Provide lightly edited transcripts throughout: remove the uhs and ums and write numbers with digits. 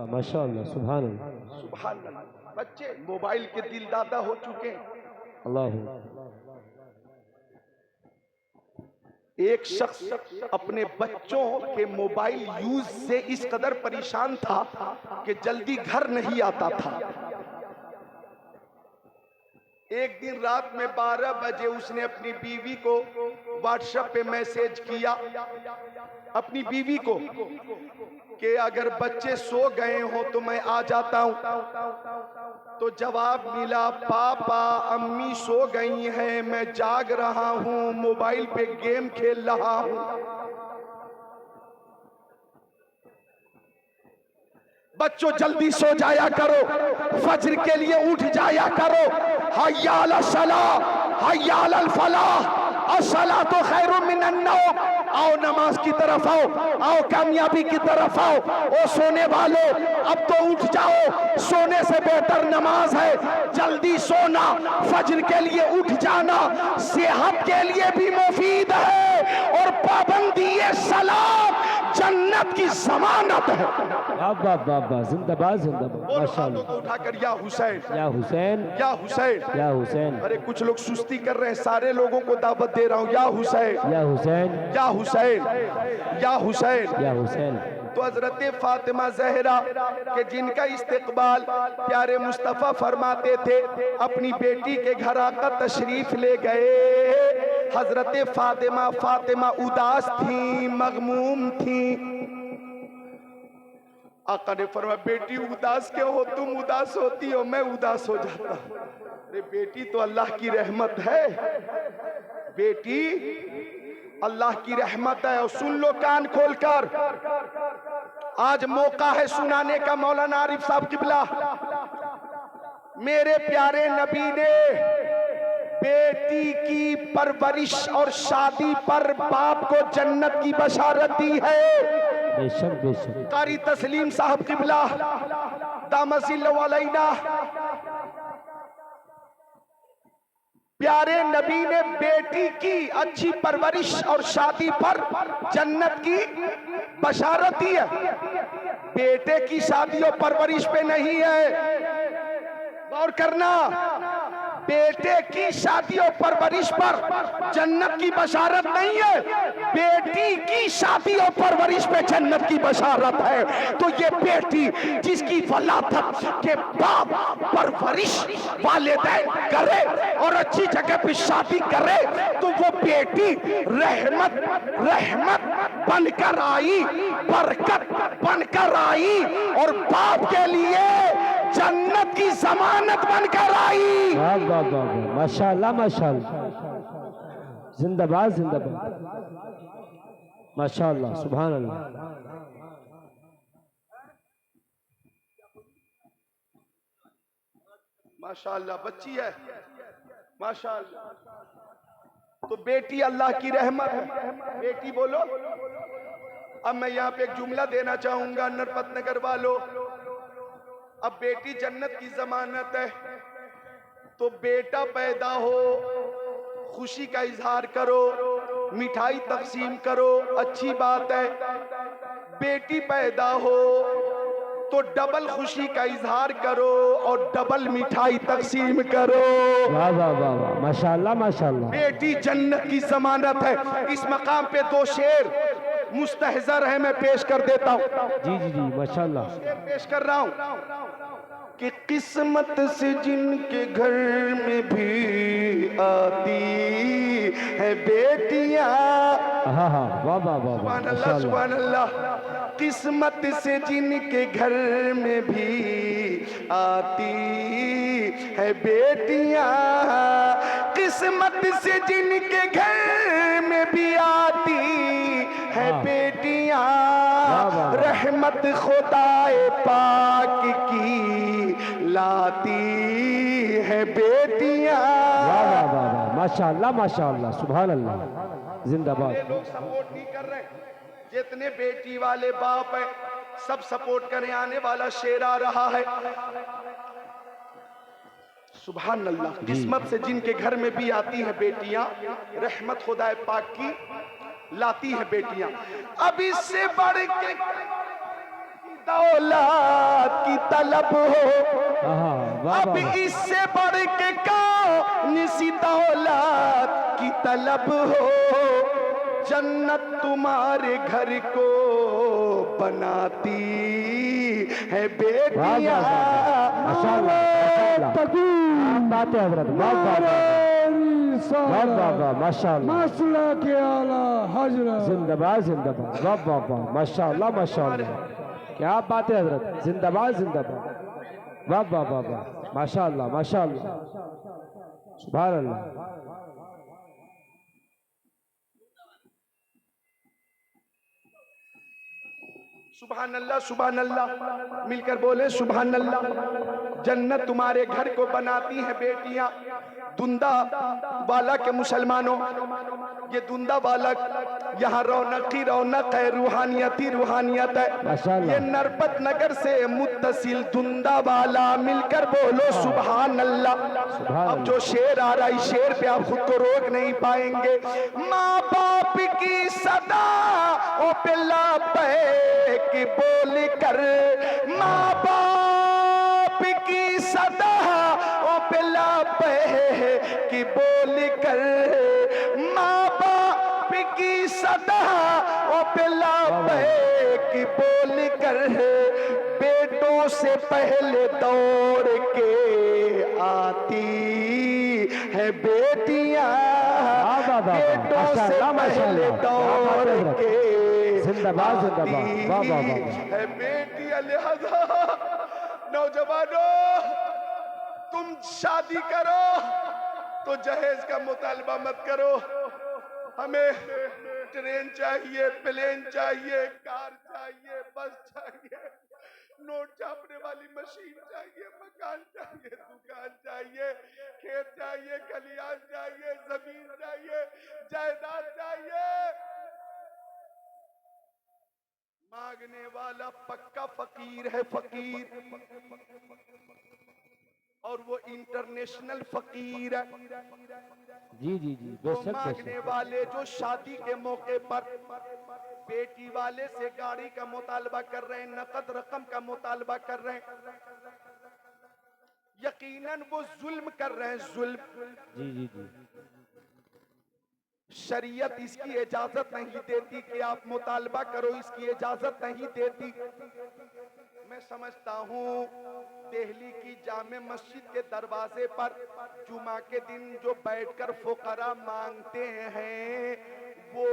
माशाअल्लाह, सुभान अल्लाह, सुभान अल्लाह। बच्चे मोबाइल के दिलदादा हो चुके हैं। अल्लाह। एक शख्स अपने बच्चों के मोबाइल यूज से इस कदर परेशान था कि जल्दी घर नहीं आता था। एक दिन रात में 12 बजे उसने अपनी बीवी को व्हाट्सएप पे मैसेज किया, अपनी बीवी को, कि अगर बच्चे सो गए हो तो मैं आ जाता हूं। तो जवाब मिला, पापा अम्मी सो गई हैं, मैं जाग रहा हूं, मोबाइल पे गेम खेल रहा हूं। बच्चों जल्दी सो जाया करो, फज्र के लिए उठ जाया करो। हय्या अला सलाह, हय्या अल फलाह, अस्सला तो खैरुम मिनन नौम। आओ नमाज की तरफ आओ, आओ कामयाबी की तरफ आओ। ओ सोने वालों, अब तो उठ जाओ, सोने से बेहतर नमाज है। जल्दी सोना, फज्र के लिए उठ जाना सेहत के लिए भी मुफीद है, और पाबंदी सलात जन्नत की जमानत है। वाह, जिंदाबाद जिंदाबाद, माशाअल्लाह। उठाकर या हुसैन, या हुसैन, या हुसैन, या हुसैन। अरे कुछ लोग सुस्ती कर रहे हैं, सारे लोगों को दावत दे रहा हूं, या हुसैन, या हुसैन, या हुसैन, या हुसैन, या हुसैन। तो हजरत फातिमा जहरा के जिनका इस्तिकबाल प्यारे मुस्तफ़ा फरमाते थे, अपनी बेटी के घर आकर तशरीफ ले गए। हजरत फातिमा उदास थी, मगमूम थी। आका ने फरमाया, बेटी उदास क्यों हो? तुम उदास होती हो, मैं उदास हो जाता हूं। अरे बेटी तो अल्लाह की रहमत है, बेटी अल्लाह की रहमत है। और सुन लो कान खोलकर, आज मौका है सुनाने का। मौलाना आरिफ साहब किबला, मेरे प्यारे नबी ने बेटी की परवरिश और शादी पर बाप को जन्नत की बशारत दी है। बेशक बेशक। कारी तस्लीम साहब किबला दामसिल्लहु अलैना, प्यारे नबी ने बेटी की अच्छी परवरिश और शादी पर जन्नत की बशारत दी है। बेटे की शादी और परवरिश पे नहीं है, गौर करना। बेटे की शादी और परवरिश पर जन्नत की बशारत नहीं है, बेटी की शादी और परवरिश पे जन्नत की बशारत है। तो ये बेटी जिसकी वलादत के बाप परवरिश वालिदैन करे और अच्छी जगह पे शादी करे, तो वो बेटी रहमत बनकर आई, बरकत बनकर आई, और बाप के लिए जन्नत की जमानत बनकर आई। वाह, माशाअल्लाह माशाअल्लाह, जिंदाबाद जिंदाबाद, माशाअल्लाह, सुभान अल्लाह। माशाअल्लाह बच्ची है, माशाअल्लाह। तो बेटी अल्लाह की रहमत है। बेटी बोलो। अब मैं यहाँ पे एक जुमला देना चाहूंगा, नरपत नगर वालों। अब बेटी जन्नत की जमानत है, तो बेटा पैदा हो, खुशी का इजहार करो, मिठाई तकसीम करो, अच्छी बात है। बेटी पैदा हो तो डबल खुशी का इजहार करो और डबल मिठाई तकसीम करो। वाह वाह वाह वाह, माशाअल्लाह माशाअल्लाह। बेटी जन्नत की जमानत है। इस मकाम पे दो शेर मुस्तहजर है, मैं पेश कर देता हूँ। जी, माशाअल्लाह। पेश कर रहा हूँ कि किस्मत से जिनके घर में भी आती है बेटियां। हाँ, वाह वाह वाह, सुभान अल्लाह, सुभान अल्लाह। किस्मत से जिनके घर में भी आती है बेटियां, किस्मत से जिनके घर में भी आती है बेटियां, रहमत खुदाए पाक की लाती है बेटियां। वाह वाह वाह, माशाअल्लाह माशाअल्लाह, सुभान अल्लाह, जिंदाबाद। लोग सपोर्ट नहीं कर रहे, जितने बेटी वाले बाप हैं सब सपोर्ट करने। आने वाला शेर आ रहा है, सुभान अल्लाह। किस्मत से जिनके घर में भी आती है बेटियां, रहमत खुदाए पाक की लाती है बेटियां। अब इससे बढ़ के दौलत तलब हो। वाह अब वाह इससे बढ़ के कौन सी दौलत की तलब हो। जन्नत तुम्हारे घर को बनाती है बेटियां। माशाअल्लाह माशाअल्लाह क्या बात है हजरत वाह वाह वाह वाह वाह माशाअल्लाह मसला के आला हजरत जिंदाबाद जिंदाबाद वाह वाह वाह माशाअल्लाह माशाअल्लाह क्या बात है हजरत जिंदाबाद जिंदाबाद वाह वाह वाह वाह माशाअल्लाह माशाअल्लाह सुभान अल्लाह सुभान अल्लाह सुभान अल्लाह मिलकर बोले सुभान अल्लाह। जन्नत तुम्हारे घर को बनाती है बेटियां। दुंदा वाला के मुसलमानों, ये दुंदा बालक यहाँ रौनक ही रौनक है, रूहानियती रूहानियत है। ये नरपत नगर से मुत्तसिल दुंदा वाला। मिलकर बोलो सुभान अल्लाह। अब जो शेर आ रहा है, शेर पे आप खुद को रोक नहीं पाएंगे। माँ बाप की सदा ओ पिला पे की बोल कर, माँ बाप की सदा ओ पिला पे की बोल कर, माँ बाप की सदा ओ पिला पे की बोल कर, बेटों से पहले दौड़ के आती है बेटियां। बेटों से पहले दौड़ के जिंदाबाद जिंदाबाद वाह वाह वाह है बेटियां। लिहाजा नौजवानों, तुम शादी करो तो जहेज का मुतालबा मत करो। हमें ट्रेन चाहिए, प्लेन चाहिए, कार चाहिए, बस चाहिए, नोट छापने वाली मशीन चाहिए, मकान चाहिए, दुकान चाहिए, खेत चाहिए, खलियान चाहिए, जमीन चाहिए, जायदाद चाहिए। मांगने वाला पक्का फकीर है, फकीर, और वो इंटरनेशनल फकीर है। जी जी जी वो बेशक मांगने बेशक वाले जो शादी के मौके पर बेटी वाले से गाड़ी का मुतालबा कर रहे हैं, नकद रकम का मुतालबा कर रहे हैं, यकीनन वो जुल्म कर रहे हैं, जुल्म। जी जी जी शरीयत इसकी इजाजत नहीं देती कि आप मुतालबा करो, इसकी इजाजत नहीं देती। मैं समझता हूँ दिल्ली की जामे मस्जिद के दरवाजे पर जुमा के दिन जो बैठकर फुकरा मांगते हैं, वो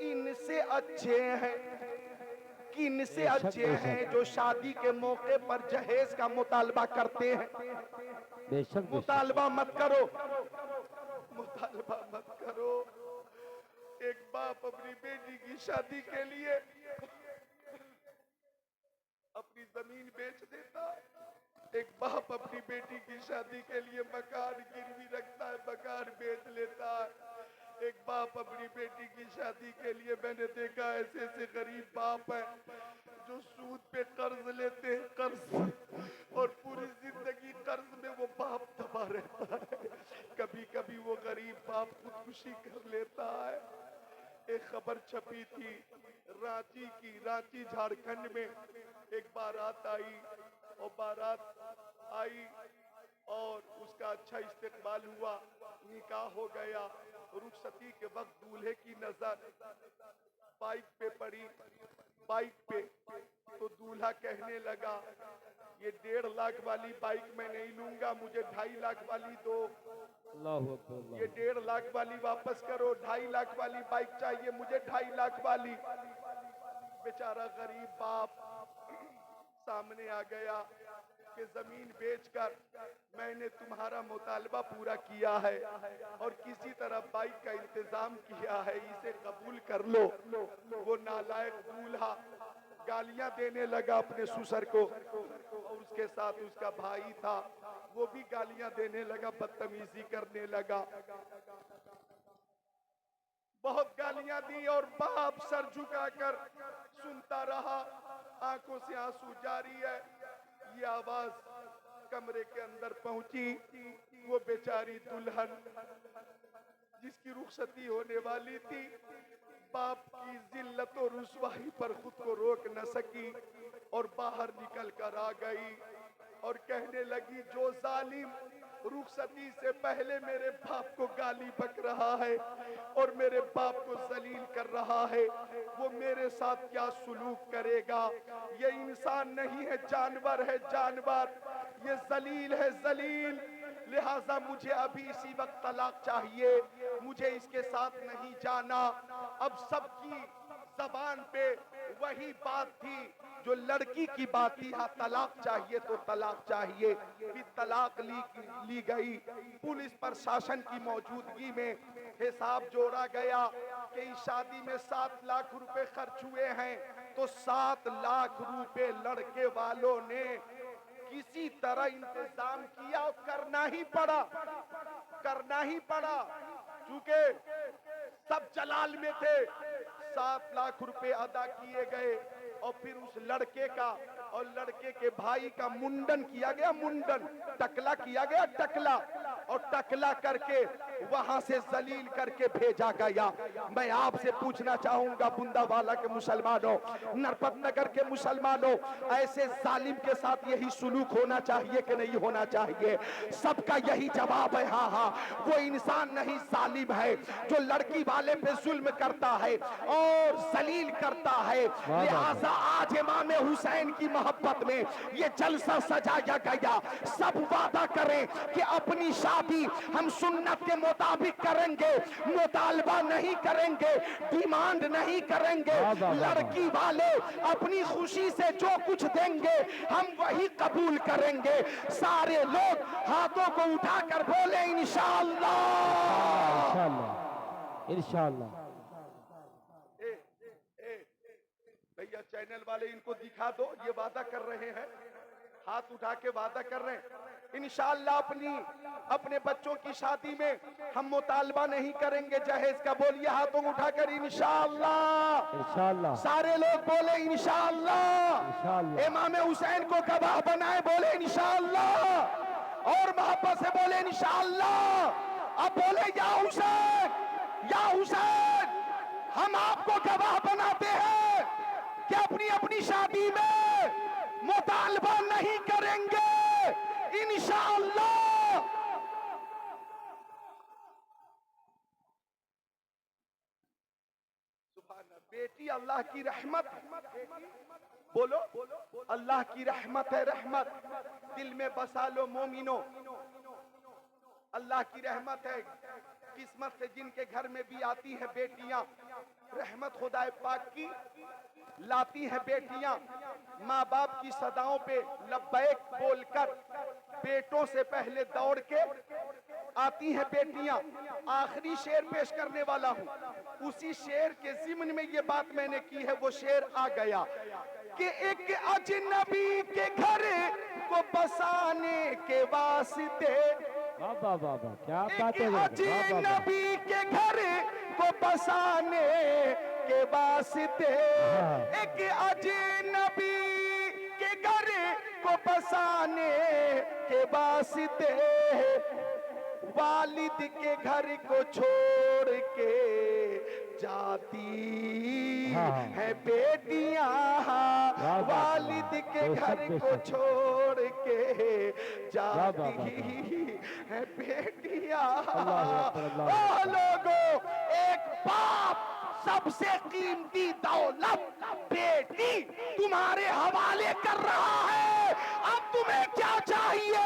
इनसे अच्छे हैं, किनसे अच्छे हैं जो शादी के मौके पर जहेज का मुतालबा करते हैं। बेशक मुतालबा मत करो, मुतालबा मत करो। एक बाप अपनी बेटी की शादी के लिए अपनी जमीन बेच देता है। एक बाप अपनी बेटी की शादी के लिए मकान गिरवी रखता है, मकान बेच लेता है। एक बाप अपनी बेटी की शादी के लिए, मैंने देखा ऐसे ऐसे गरीब बाप है जो सूद पे कर्ज लेते हैं, कर्ज, और पूरी जिंदगी कर्ज में वो बाप दबा रहता है। कभी कभी वो गरीब बाप खुदकुशी कर लेता है। एक खबर छपी थी रांची की, रांची झारखंड में एक बारात आई, और बारात आई और उसका अच्छा इस्तेकबाल हुआ, निकाह हो गया। रुखसती के वक्त दूल्हे की नजर बाइक पे पड़ी, बाइक पे, तो दूल्हा कहने लगा ये 1.5 लाख वाली बाइक मैं नहीं लूंगा, मुझे 2.5 लाख वाली दो। ये 1.5 लाख वाली वापस करो, 2.5 लाख वाली बाइक चाहिए मुझे, 2.5 लाख वाली। बेचारा गरीब बाप सामने आ गया कि जमीन बेचकर मैंने तुम्हारा मुतालबा पूरा किया है और किसी तरह बाइक का इंतजाम किया है, इसे कबूल कर लो। वो नालायक दूल्हा गालियां देने लगा अपने ससुर को, और उसके साथ उसका भाई था, वो भी गालियां देने लगा, बदतमीजी करने लगा, बहुत गालियां दी। और बाप सर झुकाकर सुनता रहा, आंखों से आंसू जारी है। ये आवाज कमरे के अंदर पहुंची, वो बेचारी दुल्हन जिसकी रुखसती होने वाली थी, बाप की जिल्लत और रुसवाई पर खुद को रोक न सकी और बाहर निकल कर आ गई और कहने लगी, जो जालिम रुखसती से पहले मेरे बाप को गाली बक रहा है और मेरे बाप को जलील कर रहा है, वो मेरे साथ क्या सुलूक करेगा। ये इंसान नहीं है, जानवर है, जानवर। ये जलील है, जलील। लिहाजा मुझे अभी इसी वक्त तलाक चाहिए, मुझे इसके साथ नहीं जाना। अब सबकी जबान पे वही बात थी जो लड़की की बात थी, हाँ तलाक चाहिए तो तलाक चाहिए। फिर तलाक ली गई। पुलिस प्रशासन की मौजूदगी में हिसाब जोड़ा गया कि इस शादी में 7 लाख रुपए खर्च हुए हैं, तो 7 लाख रुपए लड़के वालों ने किसी तरह इंतजाम किया और करना ही पड़ा, करना ही पड़ा, क्योंकि सब जलाल में थे। 7 लाख रुपए अदा किए गए और फिर उस लड़के का और लड़के के भाई का मुंडन किया गया, मुंडन, टकला किया गया, टकला, और टकला करके वहां से जलील करके भेजा गया। मैं आपसे पूछना चाहूंगा, बुंदावाला के मुसलमानों, नरपत नगर के मुसलमानों, ऐसे जालिम के साथ यही सुलूक होना चाहिए कि नहीं होना चाहिए? सबका यही जवाब है, हाँ हाँ। वो इंसान नहीं, जालिम है जो लड़की वाले पे जुल्म करता है और जलील करता है। लिहाजा आज इमाम हुसैन की मोहब्बत में ये जलसा सजाया गया। सब वादा करें कि अपनी शादी हम सुन्नत के मुताबिक करेंगे, मुतालबा नहीं करेंगे, डिमांड नहीं करेंगे। लड़की वाले अपनी खुशी से जो कुछ देंगे हम वही कबूल करेंगे। सारे लोग हाथों को उठाकर बोले इंशाअल्लाह, इंशाअल्लाह, इंशाअल्लाह। भैया चैनल वाले इनको दिखा दो, ये वादा कर रहे हैं, हाथ उठा के वादा कर रहे हैं इंशाअल्लाह अपने बच्चों की शादी में हम मुतालबा नहीं करेंगे जहेज का। बोलिए हाथों उठाकर इंशाअल्लाह, इंशाअल्लाह। सारे लोग बोले इंशाअल्लाह। इंशाअल्लाह। इमाम हुसैन को गवाह बनाए, बोले इंशाअल्लाह, और मोहब्बत से बोले इंशाअल्लाह। अब बोले या हुसैन, या हुसैन, हम आपको गवाह बनाते हैं कि अपनी अपनी शादी में मुतालबा नहीं करेंगे इंशाअल्लाह। सुभान, बेटी अल्लाह की रहमत, बोलो अल्लाह की रहमत है, रहमत। दिल में बसा लो मोमिनो, अल्लाह की रहमत है। किस्मत से जिनके घर में भी आती है बेटियां, रहमत खुदाए पाक की लाती है बेटियां। माँ बाप की सदाओं पे लब्बैक बोलकर बेटों से पहले दौड़ के आती है बेटियां। आखिरी शेर पेश करने वाला हूँ, उसी शेर के जिम्न में ये बात मैंने की है। वो शेर आ गया कि एक अजनबी के घर को बसाने के वास्ते, बाबा बाबा क्या बात है, अजनबी के घर को बसाने के वास्ते, एक अजनबी के घर को बसाने के वास्ते, वालिद के घर को छोड़ के जाती है बेटियां, वालिद के घर को छोड़ के जाती है बेटियां। ओ लोगों, एक बाप सबसे कीमती दौलत बेटी तुम्हारे हवाले कर रहा है, अब तुम्हें क्या चाहिए?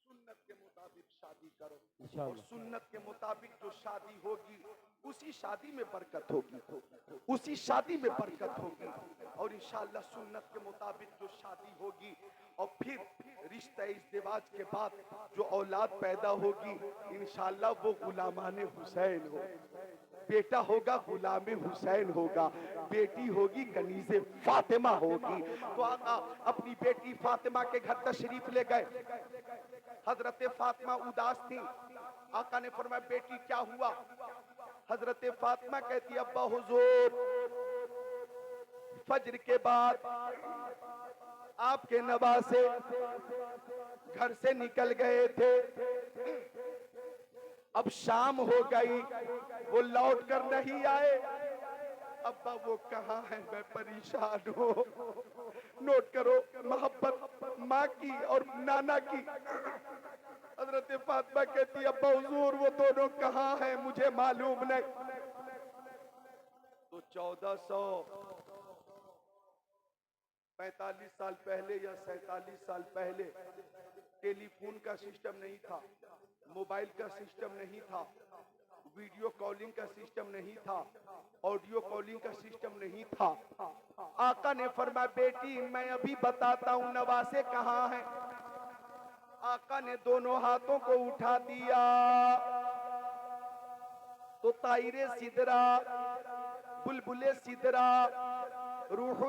सुन्नत के मुताबिक शादी करो, और सुन्नत के मुताबिक जो शादी होगी उसी शादी में बरकत होगी, उसी शादी में बरकत होगी। और इंशाअल्लाह सुन्नत के मुताबिक जो शादी होगी और फिर रिश्ता इज़्दिवाज के बाद जो औलाद पैदा होगी, इंशाअल्लाह वो गुलामान हुसैन हो। बेटा होगा गुलाम हुसैन होगा, बेटी होगी कनीज़े फातिमा होगी। तो आका अपनी बेटी फातिमा के घर तशरीफ ले गए। हजरत फातिमा उदास थी। आका ने फरमाया, बेटी क्या हुआ? हजरत फातिमा कहती, अब्बा हुजूर, फज्र के बाद आपके नवासे घर से निकल गए थे, अब शाम हो गई, वो लौट कर नहीं आए। अब्बा वो कहाँ है, मैं परेशान हूँ। नोट करो, मोहब्बत माँ की और नाना की। हजरत फातिमा कहती अब्बा हुजूर वो दोनों कहाँ हैं, मुझे मालूम नहीं। तो 1445 साल पहले या 47 साल पहले टेलीफोन का सिस्टम नहीं था, मोबाइल का सिस्टम नहीं था, वीडियो कॉलिंग का सिस्टम नहीं था, ऑडियो कॉलिंग का सिस्टम नहीं था। आका ने फरमाया बेटी मैं अभी बताता हूं नवासे कहाँ हैं। आका ने दोनों हाथों को उठा दिया तो तायरे सिदरा, बुलबुले सिदरा, रूह